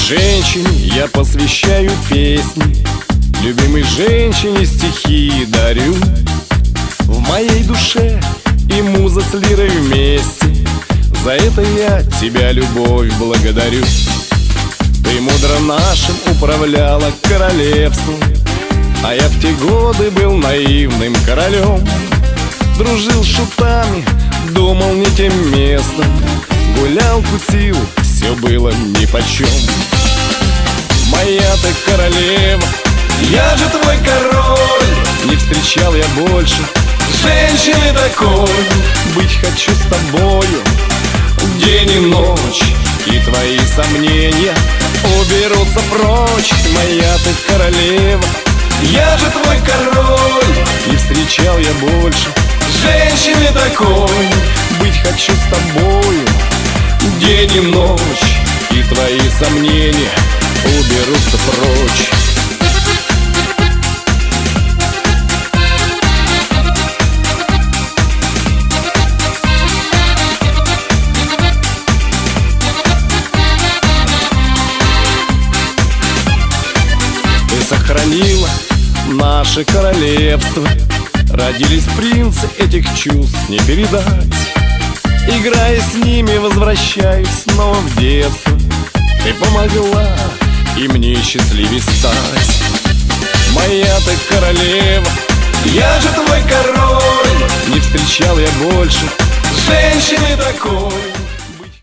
женщине я посвящаю песни, любимой женщине стихи дарю. В моей душе и муза с лирой вместе, за это я тебя, любовь, благодарю. Ты мудро нашим управляла королевством, а я в те годы был наивным королем. Дружил с шутами, думал не тем местом, гулял, кутил, все было нипочем. Моя ты королева, я же твой король. Не встречал я больше женщины такой. Быть хочу с тобою день и ночь, и твои сомнения уберутся прочь. Моя ты королева, я же твой король. Не встречал я больше женщины такой. Быть хочу с тобою день и ночь, и твои сомнения уберутся прочь. Ты сохранила наше королевство, родились принцы, этих чувств не передать. Играя с ними, возвращаюсь снова в детство. Ты помогла и мне счастливее стать. Моя ты королева, я же твой король. Не встречал я больше женщины такой.